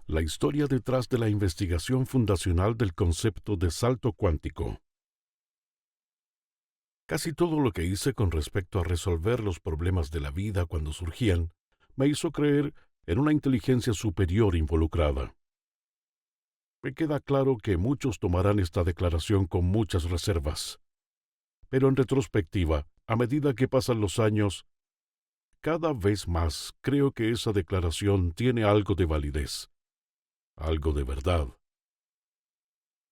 La historia detrás de la investigación fundacional del concepto de salto cuántico. Casi todo lo que hice con respecto a resolver los problemas de la vida cuando surgían me hizo creer en una inteligencia superior involucrada. Me queda claro que muchos tomarán esta declaración con muchas reservas, pero en retrospectiva, a medida que pasan los años, cada vez más creo que esa declaración tiene algo de validez, algo de verdad.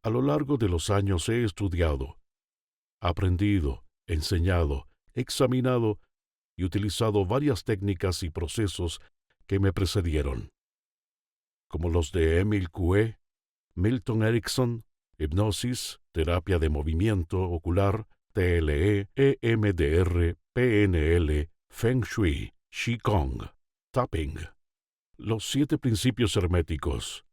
A lo largo de los años he estudiado, aprendido, enseñado, examinado y utilizado varias técnicas y procesos que me precedieron, como los de Emil Coué, Milton Erickson, hipnosis, terapia de movimiento ocular, TLE, EMDR, PNL, Feng Shui, Qigong, Tapping, los 7 principios herméticos,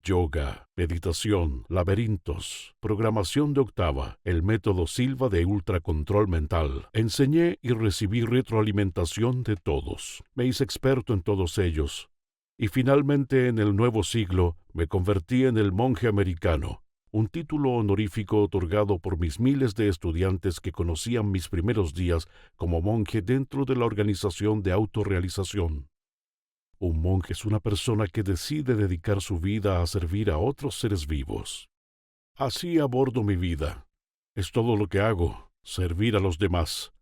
yoga, meditación, laberintos, programación de octava, el método Silva de ultracontrol mental. Enseñé y recibí retroalimentación de todos. Me hice experto en todos ellos. Y finalmente, en el nuevo siglo, me convertí en el monje americano, un título honorífico otorgado por mis miles de estudiantes que conocían mis primeros días como monje dentro de la organización de autorrealización. Un monje es una persona que decide dedicar su vida a servir a otros seres vivos. Así abordo mi vida. Es todo lo que hago, servir a los demás.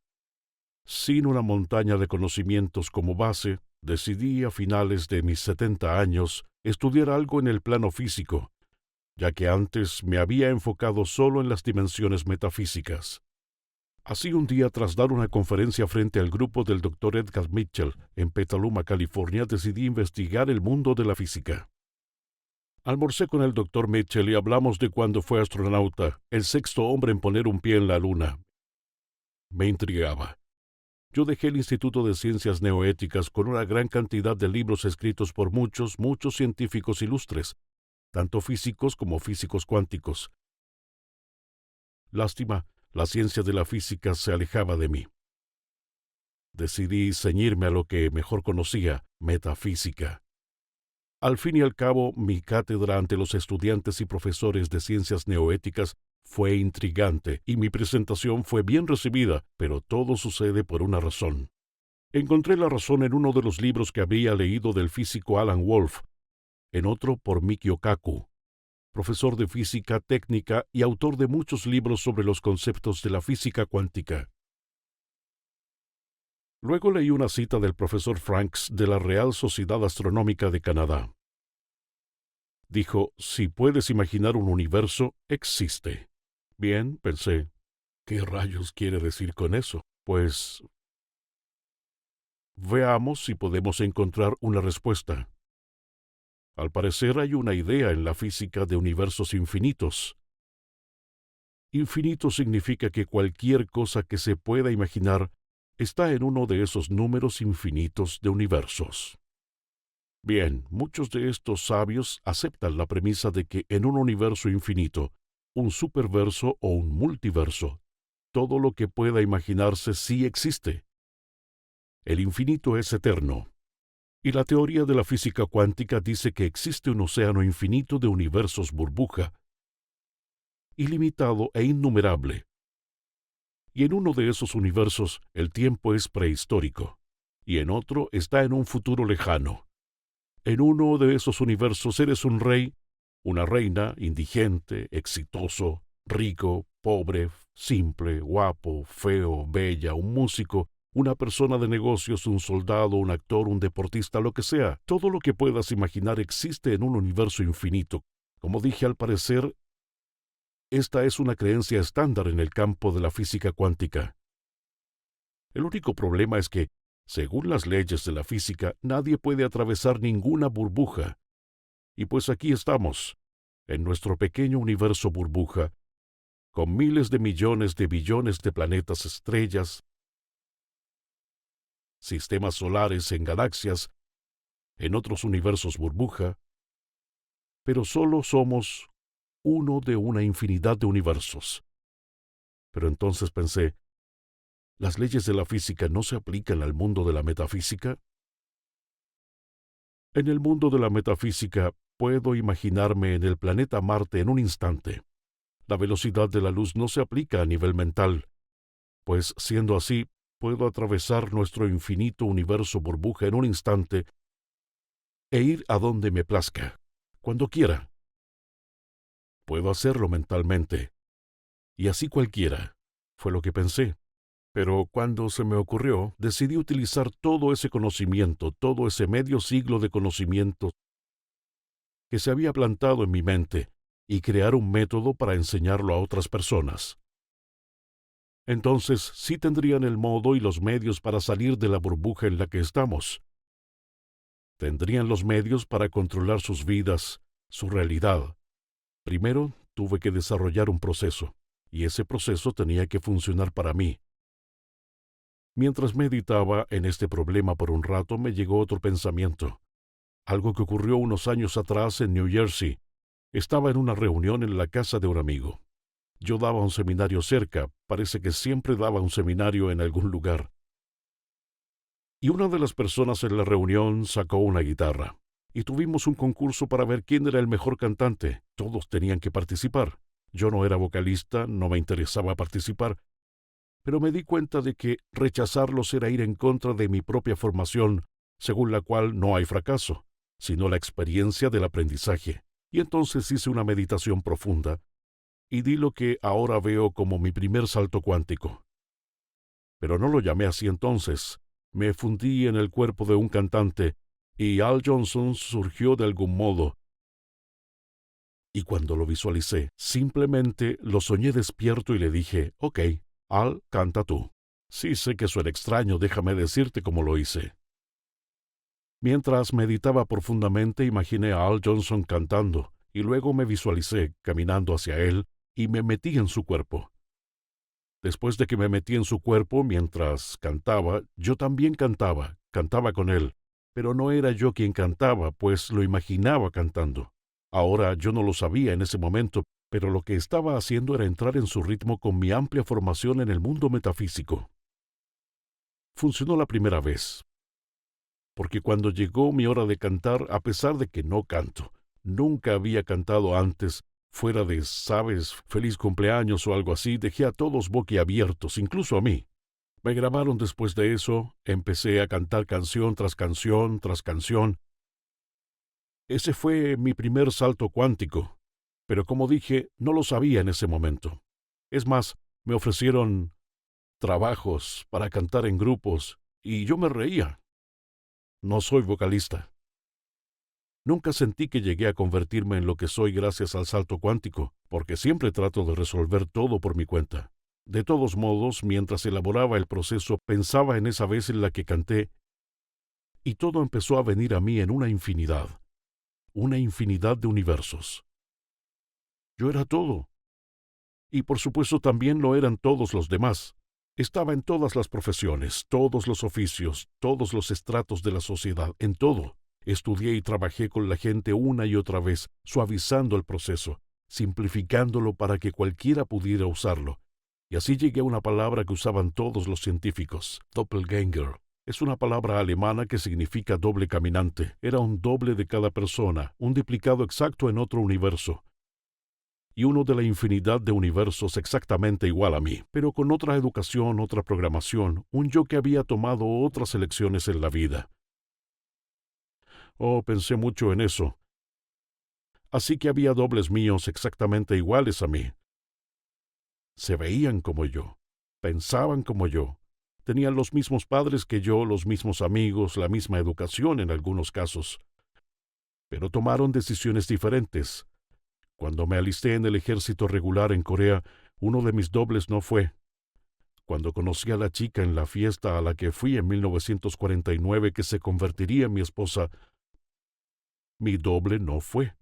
Sin una montaña de conocimientos como base, decidí a finales de mis 70 años estudiar algo en el plano físico, ya que antes me había enfocado solo en las dimensiones metafísicas. Así un día, tras dar una conferencia frente al grupo del Dr. Edgar Mitchell en Petaluma, California, decidí investigar el mundo de la física. Almorcé con el Dr. Mitchell y hablamos de cuando fue astronauta, el 6º hombre en poner un pie en la Luna. Me intrigaba. Yo dejé el Instituto de Ciencias Neoéticas con una gran cantidad de libros escritos por muchos científicos ilustres, tanto físicos como físicos cuánticos. Lástima, la ciencia de la física se alejaba de mí. Decidí ceñirme a lo que mejor conocía, metafísica. Al fin y al cabo, mi cátedra ante los estudiantes y profesores de ciencias neoéticas fue intrigante y mi presentación fue bien recibida, pero todo sucede por una razón. Encontré la razón en uno de los libros que había leído del físico Alan Wolf, en otro por Mikio Kaku, profesor de física técnica y autor de muchos libros sobre los conceptos de la física cuántica. Luego leí una cita del profesor Franks de la Real Sociedad Astronómica de Canadá. Dijo, si puedes imaginar un universo, existe. Bien, pensé, ¿qué rayos quiere decir con eso? Pues veamos si podemos encontrar una respuesta. Al parecer hay una idea en la física de universos infinitos. Infinito significa que cualquier cosa que se pueda imaginar está en uno de esos números infinitos de universos. Bien, muchos de estos sabios aceptan la premisa de que en un universo infinito, un superverso o un multiverso, todo lo que pueda imaginarse sí existe. El infinito es eterno. Y la teoría de la física cuántica dice que existe un océano infinito de universos burbuja, ilimitado e innumerable. Y en uno de esos universos el tiempo es prehistórico, y en otro está en un futuro lejano. En uno de esos universos eres un rey, una reina, indigente, exitoso, rico, pobre, simple, guapo, feo, bella, un músico, una persona de negocios, un soldado, un actor, un deportista, lo que sea. Todo lo que puedas imaginar existe en un universo infinito. Como dije, al parecer, esta es una creencia estándar en el campo de la física cuántica. El único problema es que, según las leyes de la física, nadie puede atravesar ninguna burbuja. Y pues aquí estamos, en nuestro pequeño universo burbuja, con miles de millones de billones de planetas, estrellas, sistemas solares en galaxias, en otros universos burbuja, pero solo somos uno de una infinidad de universos. Pero entonces pensé, ¿las leyes de la física no se aplican al mundo de la metafísica? En el mundo de la metafísica, Puedo imaginarme en el planeta Marte en un instante. La velocidad de la luz no se aplica a nivel mental, pues siendo así, puedo atravesar nuestro infinito universo burbuja en un instante e ir a donde me plazca, cuando quiera. Puedo hacerlo mentalmente, y así cualquiera, fue lo que pensé. Pero cuando se me ocurrió, decidí utilizar todo ese conocimiento, todo ese medio siglo de conocimiento que se había plantado en mi mente, y crear un método para enseñarlo a otras personas. Entonces sí tendrían el modo y los medios para salir de la burbuja en la que estamos. Tendrían los medios para controlar sus vidas, su realidad. Primero tuve que desarrollar un proceso, y ese proceso tenía que funcionar para mí. Mientras meditaba en este problema por un rato, me llegó otro pensamiento. Algo que ocurrió unos años atrás en New Jersey. Estaba en una reunión en la casa de un amigo. Yo daba un seminario cerca, parece que siempre daba un seminario en algún lugar. Y una de las personas en la reunión sacó una guitarra. Y tuvimos un concurso para ver quién era el mejor cantante. Todos tenían que participar. Yo no era vocalista, no me interesaba participar, pero me di cuenta de que rechazarlos era ir en contra de mi propia formación, según la cual no hay fracaso, sino la experiencia del aprendizaje. Y entonces hice una meditación profunda y di lo que ahora veo como mi primer salto cuántico. Pero no lo llamé así entonces. Me fundí en el cuerpo de un cantante y Al Johnson surgió de algún modo. Y cuando lo visualicé, simplemente lo soñé despierto y le dije, «Ok, Al, canta tú». Sí sé que suena extraño, déjame decirte cómo lo hice. Mientras meditaba profundamente, imaginé a Al Johnson cantando, y luego me visualicé caminando hacia él y me metí en su cuerpo. Después de que me metí en su cuerpo mientras cantaba, yo también cantaba con él, pero no era yo quien cantaba, pues lo imaginaba cantando. Ahora yo no lo sabía en ese momento, pero lo que estaba haciendo era entrar en su ritmo con mi amplia formación en el mundo metafísico. Funcionó la primera vez, porque cuando llegó mi hora de cantar, a pesar de que no canto, nunca había cantado antes, fuera de, sabes, feliz cumpleaños o algo así, dejé a todos boquiabiertos, incluso a mí. Me grabaron después de eso, empecé a cantar canción tras canción tras canción. Ese fue mi primer salto cuántico, pero como dije, no lo sabía en ese momento. Es más, me ofrecieron trabajos para cantar en grupos, y yo me reía. No soy vocalista. Nunca sentí que llegué a convertirme en lo que soy gracias al salto cuántico, porque siempre trato de resolver todo por mi cuenta. De todos modos, mientras elaboraba el proceso, pensaba en esa vez en la que canté, y todo empezó a venir a mí en una infinidad de universos. Yo era todo, y por supuesto también lo eran todos los demás. Estaba en todas las profesiones, todos los oficios, todos los estratos de la sociedad, en todo. Estudié y trabajé con la gente una y otra vez, suavizando el proceso, simplificándolo para que cualquiera pudiera usarlo. Y así llegué a una palabra que usaban todos los científicos, Doppelgänger. Es una palabra alemana que significa doble caminante. Era un doble de cada persona, un duplicado exacto en otro universo. Y uno de la infinidad de universos exactamente igual a mí, pero con otra educación, otra programación, un yo que había tomado otras elecciones en la vida. Oh, pensé mucho en eso. Así que había dobles míos exactamente iguales a mí. Se veían como yo, pensaban como yo, tenían los mismos padres que yo, los mismos amigos, la misma educación en algunos casos, pero tomaron decisiones diferentes. Cuando me alisté en el ejército regular en Corea, uno de mis dobles no fue. Cuando conocí a la chica en la fiesta a la que fui en 1949 que se convertiría en mi esposa, mi doble no fue.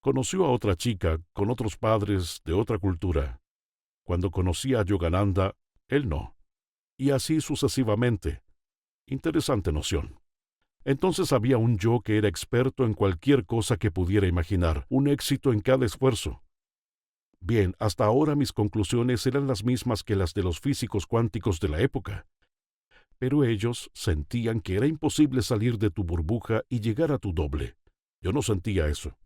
Conoció a otra chica con otros padres de otra cultura. Cuando conocí a Yogananda, él no. Y así sucesivamente. Interesante noción. Entonces había un yo que era experto en cualquier cosa que pudiera imaginar, un éxito en cada esfuerzo. Bien, hasta ahora mis conclusiones eran las mismas que las de los físicos cuánticos de la época. Pero ellos sentían que era imposible salir de tu burbuja y llegar a tu doble. Yo no sentía eso.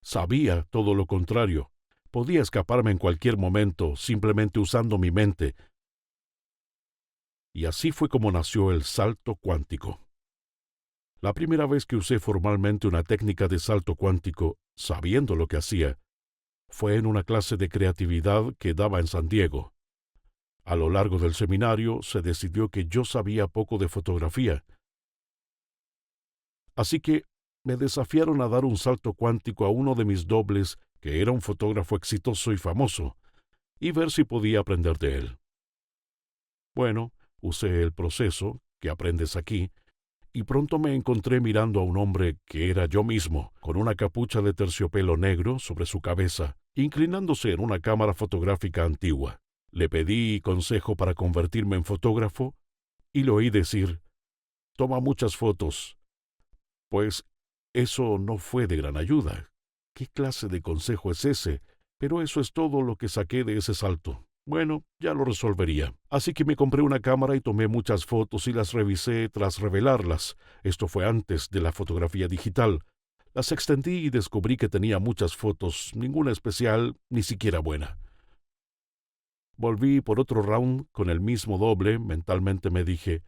Sabía todo lo contrario. Podía escaparme en cualquier momento simplemente usando mi mente. Y así fue como nació el salto cuántico. La primera vez que usé formalmente una técnica de salto cuántico, sabiendo lo que hacía, fue en una clase de creatividad que daba en San Diego. A lo largo del seminario se decidió que yo sabía poco de fotografía, así que me desafiaron a dar un salto cuántico a uno de mis dobles, que era un fotógrafo exitoso y famoso, y ver si podía aprender de él. Bueno, usé el proceso que aprendes aquí, y pronto me encontré mirando a un hombre que era yo mismo, con una capucha de terciopelo negro sobre su cabeza, inclinándose en una cámara fotográfica antigua. Le pedí consejo para convertirme en fotógrafo y le oí decir: «Toma muchas fotos». Pues eso no fue de gran ayuda. ¿Qué clase de consejo es ese? Pero eso es todo lo que saqué de ese salto. Bueno, ya lo resolvería. Así que me compré una cámara y tomé muchas fotos y las revisé tras revelarlas. Esto fue antes de la fotografía digital. Las extendí y descubrí que tenía muchas fotos, ninguna especial, ni siquiera buena. Volví por otro round con el mismo doble. Mentalmente me dije: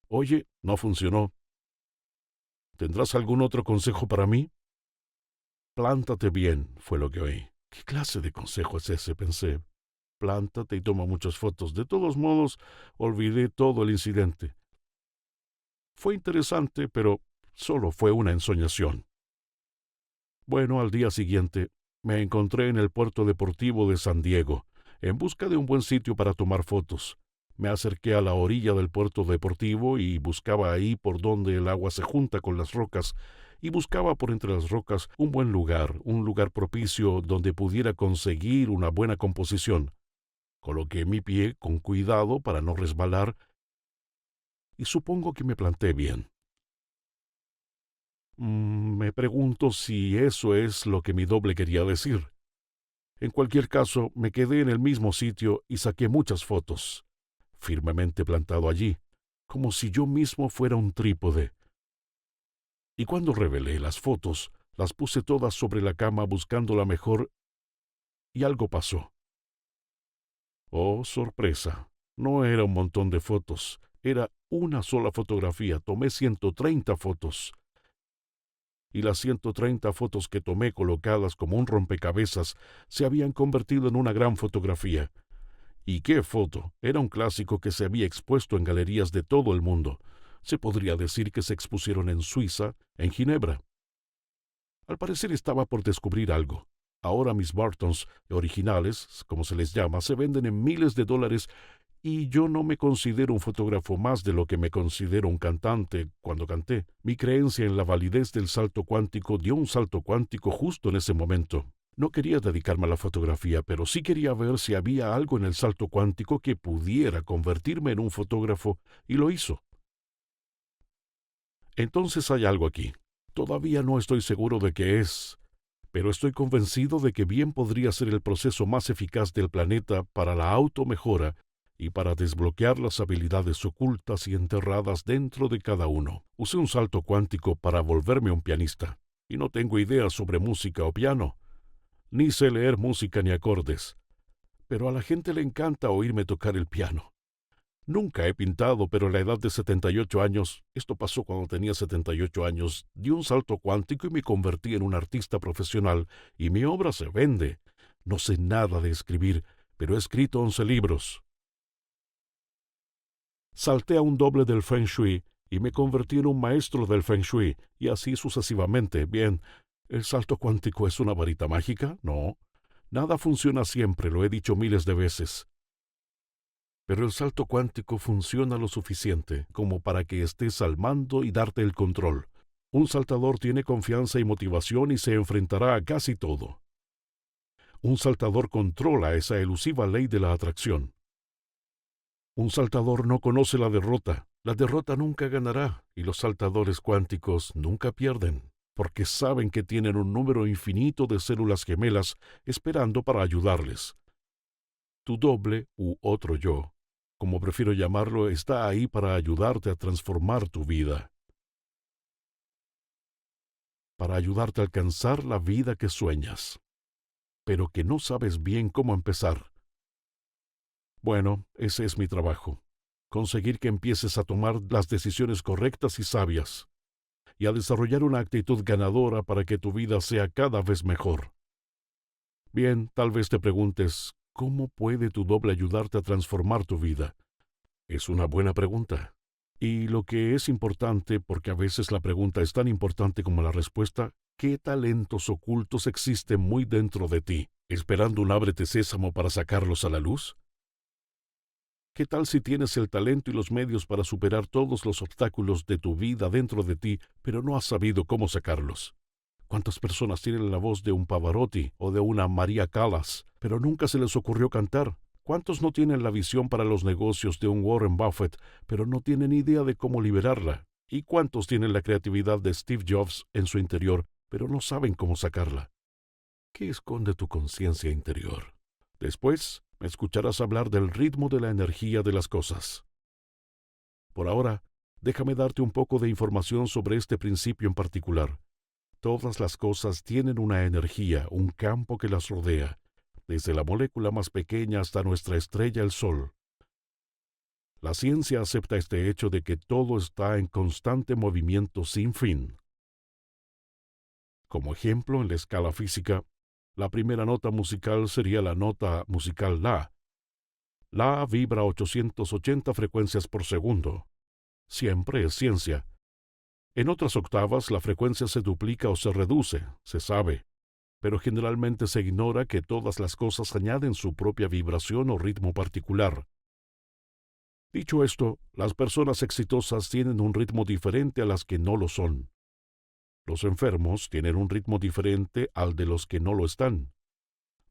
«Oye, no funcionó. ¿Tendrás algún otro consejo para mí?» «Plántate bien», fue lo que oí. «¿Qué clase de consejo es ese?», pensé. «Plántate y toma muchas fotos». De todos modos, olvidé todo el incidente. Fue interesante, pero solo fue una ensoñación. Bueno, al día siguiente, me encontré en el puerto deportivo de San Diego, en busca de un buen sitio para tomar fotos. Me acerqué a la orilla del puerto deportivo y buscaba ahí por donde el agua se junta con las rocas, y buscaba por entre las rocas un lugar propicio donde pudiera conseguir una buena composición. Coloqué mi pie con cuidado para no resbalar y supongo que me planté bien. Me pregunto si eso es lo que mi doble quería decir. En cualquier caso, me quedé en el mismo sitio y saqué muchas fotos, firmemente plantado allí, como si yo mismo fuera un trípode. Y cuando revelé las fotos, las puse todas sobre la cama buscando la mejor, y algo pasó. Oh, sorpresa. No era un montón de fotos, era una sola fotografía. Tomé 130 fotos. Y las 130 fotos que tomé colocadas como un rompecabezas se habían convertido en una gran fotografía. ¿Y qué foto? Era un clásico que se había expuesto en galerías de todo el mundo. Se podría decir que se expusieron en Suiza, en Ginebra. Al parecer estaba por descubrir algo. Ahora mis Bartons originales, como se les llama, se venden en miles de dólares, y yo no me considero un fotógrafo más de lo que me considero un cantante cuando canté. Mi creencia en la validez del salto cuántico dio un salto cuántico justo en ese momento. No quería dedicarme a la fotografía, pero sí quería ver si había algo en el salto cuántico que pudiera convertirme en un fotógrafo, y lo hizo. Entonces hay algo aquí. Todavía no estoy seguro de qué es, pero estoy convencido de que bien podría ser el proceso más eficaz del planeta para la automejora y para desbloquear las habilidades ocultas y enterradas dentro de cada uno. Usé un salto cuántico para volverme un pianista, y no tengo idea sobre música o piano, ni sé leer música ni acordes, pero a la gente le encanta oírme tocar el piano. Nunca he pintado, pero a la edad de 78 años, esto pasó cuando tenía 78 años, di un salto cuántico y me convertí en un artista profesional, y mi obra se vende. No sé nada de escribir, pero he escrito 11 libros. Salté a un doble del Feng Shui y me convertí en un maestro del Feng Shui, y así sucesivamente. Bien, ¿el salto cuántico es una varita mágica? No. Nada funciona siempre, lo he dicho miles de veces. Pero el salto cuántico funciona lo suficiente como para que estés al mando y darte el control. Un saltador tiene confianza y motivación y se enfrentará a casi todo. Un saltador controla esa elusiva ley de la atracción. Un saltador no conoce la derrota. La derrota nunca ganará, y los saltadores cuánticos nunca pierden, porque saben que tienen un número infinito de células gemelas esperando para ayudarles. Tu doble u otro yo, como prefiero llamarlo, está ahí para ayudarte a transformar tu vida. para ayudarte a alcanzar la vida que sueñas, pero que no sabes bien cómo empezar. Bueno, ese es mi trabajo. Conseguir que empieces a tomar las decisiones correctas y sabias, y a desarrollar una actitud ganadora para que tu vida sea cada vez mejor. Bien, tal vez te preguntes, ¿cómo puede tu doble ayudarte a transformar tu vida? Es una buena pregunta. Y lo que es importante, porque a veces la pregunta es tan importante como la respuesta, ¿qué talentos ocultos existen muy dentro de ti, esperando un ábrete sésamo para sacarlos a la luz? ¿Qué tal si tienes el talento y los medios para superar todos los obstáculos de tu vida dentro de ti, pero no has sabido cómo sacarlos? ¿Cuántas personas tienen la voz de un Pavarotti o de una María Callas, pero nunca se les ocurrió cantar? ¿Cuántos no tienen la visión para los negocios de un Warren Buffett, pero no tienen idea de cómo liberarla? ¿Y cuántos tienen la creatividad de Steve Jobs en su interior, pero no saben cómo sacarla? ¿Qué esconde tu conciencia interior? Después, me escucharás hablar del ritmo de la energía de las cosas. Por ahora, déjame darte un poco de información sobre este principio en particular. Todas las cosas tienen una energía, un campo que las rodea, desde la molécula más pequeña hasta nuestra estrella, el Sol. La ciencia acepta este hecho de que todo está en constante movimiento sin fin. Como ejemplo, en la escala física, la primera nota musical sería la nota musical La. La vibra a 880 frecuencias por segundo. Siempre es ciencia. En otras octavas la frecuencia se duplica o se reduce, se sabe, pero generalmente se ignora que todas las cosas añaden su propia vibración o ritmo particular. Dicho esto, las personas exitosas tienen un ritmo diferente a las que no lo son. Los enfermos tienen un ritmo diferente al de los que no lo están.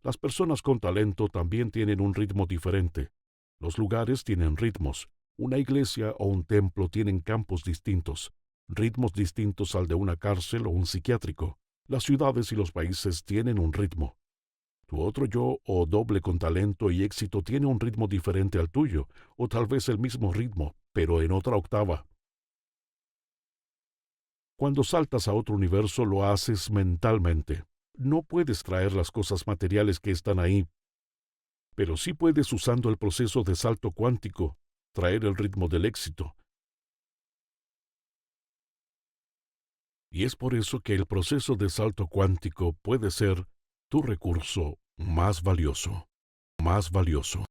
Las personas con talento también tienen un ritmo diferente. Los lugares tienen ritmos. Una iglesia o un templo tienen campos distintos, ritmos distintos al de una cárcel o un psiquiátrico. Las ciudades y los países tienen un ritmo. Tu otro yo o doble con talento y éxito tiene un ritmo diferente al tuyo, o tal vez el mismo ritmo, pero en otra octava. Cuando saltas a otro universo lo haces mentalmente. No puedes traer las cosas materiales que están ahí, pero sí puedes, usando el proceso de salto cuántico, traer el ritmo del éxito. Y es por eso que el proceso de salto cuántico puede ser tu recurso más valioso, más valioso.